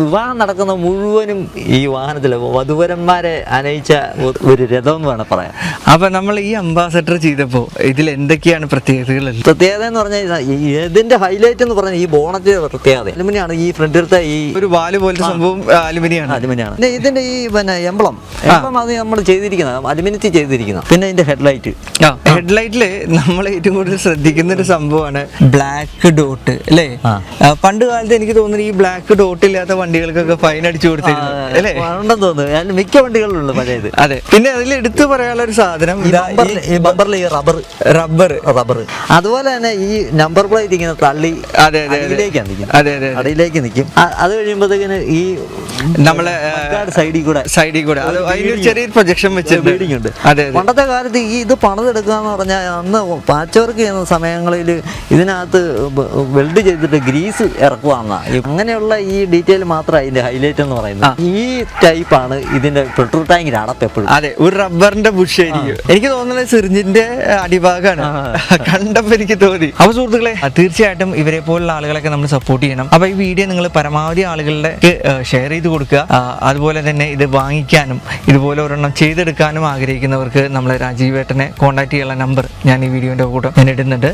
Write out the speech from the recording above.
വിവാഹം നടക്കുന്ന മുഴുവനും ഈ വാഹനത്തിൽ വധുവരന്മാരെ അനയിച്ച ഒരു രഥം എന്ന് വേണം പറയാം. അപ്പൊ നമ്മൾ ഈ അംബാസഡർ ചെയ്തപ്പോ ഇതിൽ എന്തൊക്കെയാണ് പ്രത്യേകതകൾ? പ്രത്യേകത എന്ന് പറഞ്ഞാൽ ഇതിന്റെ ഹൈലൈറ്റ് എന്ന് പറഞ്ഞാൽ ഈ ബോണറ്റ് പ്രത്യേകത അലുമിനിയാണ്. ഈ ഫ്രണ്ടിലത്തെ ഈ ഒരു വാല് പോലത്തെ സംഭവം അലുമിനിയാണ്. പിന്നെ ഇതിന്റെ ഈ പിന്നെ എംബ്ലം അത് നമ്മൾ ചെയ്തിരിക്കുന്നത് അലുമിനിയത്തിൽ ചെയ്തിരിക്കുന്നത്. പിന്നെ ഇതിന്റെ ഹെഡ്ലൈറ്റില് നമ്മൾ ഏറ്റവും കൂടുതൽ ശ്രദ്ധിക്കുന്ന ഒരു സംഭവമാണ് ബ്ലാക്ക് ഡോട്ട് അല്ലേ? പണ്ട് കാലത്ത് എനിക്ക് തോന്നുന്നു ഈ ബ്ലാക്ക് ഡോട്ട് ഇല്ലാത്ത വണ്ടികൾക്കൊക്കെ ഫൈൻ അടിച്ചു കൊടുത്തിരുന്നു അല്ലേ? ഉണ്ടെന്ന് തോന്നുന്നു മിക്ക വണ്ടികളിലുള്ള പഴയത്. അതെ. പിന്നെ അതിൽ എടുത്തു പറയാനുള്ള ഒരു സാധനം ബമ്പറിൽ ഈ റബ്ബർ അതുപോലെ തന്നെ ഈ നമ്പർ പ്ലേറ്റ് ഇങ്ങനെ തള്ളി അടിയിലേക്ക് നിൽക്കും. അത് കഴിയുമ്പോഴത്തേക്കിന് ഈ നമ്മളെ സൈഡിൽ കൂടെ അതിനൊരു ചെറിയൊരു പ്രൊജക്ഷൻ വെച്ചിട്ടുണ്ട്. പണ്ടത്തെ കാലത്ത് ഈ ഇത് പണിതെടുക്കുക എന്ന് പറഞ്ഞാൽ അന്ന് പാച്ച് വർക്ക് ചെയ്യുന്ന സമയങ്ങളിൽ ഇതിനകത്ത് വെൽഡ് ചെയ്തിട്ട് ഗ്രീസ് ഇറക്കുവാന്ന അങ്ങനെയുള്ള ഈ ഡീറ്റെയിൽ മാത്രമാണ് ഇതിന്റെ ഹൈലൈറ്റ് എന്ന് പറയുന്നത്. ഈ ടൈപ്പാണ് ഇതിന്റെ പെട്രോൾ ടാങ്കിന്റെ അടപ്പ് എപ്പോഴും. അതെ, ഒരു റബ്ബറിന്റെ ബുഷ് ആയിരിക്കും. എനിക്ക് തോന്നുന്നത് സിറിഞ്ചിന്റെ അടിഭാഗമാണ് കണ്ടപ്പോ എനിക്ക് തോന്നി. അപ്പൊ സുഹൃത്തുക്കളെ, തീർച്ചയായിട്ടും ഇവരെ പോലുള്ള ആളുകളൊക്കെ നമ്മൾ സപ്പോർട്ട് ചെയ്യണം. അപ്പൊ ഈ വീഡിയോ നിങ്ങൾ പരമാവധി ആളുകളിലേക്ക് ഷെയർ ചെയ്ത് കൊടുക്കുക. അതുപോലെ തന്നെ ഇത് വാങ്ങിക്കാനും ഇതുപോലെ ഒരെണ്ണം ചെയ്തെടുക്കാനും ആഗ്രഹിക്കുന്നവർക്ക് നമ്മളെ രാജീവേട്ടനെ കോൺടാക്ട് ചെയ്യാനുള്ള നമ്പർ ഞാൻ ഈ വീഡിയോന്റെ കൂടെ ഞാൻ ഇടുന്നുണ്ട്.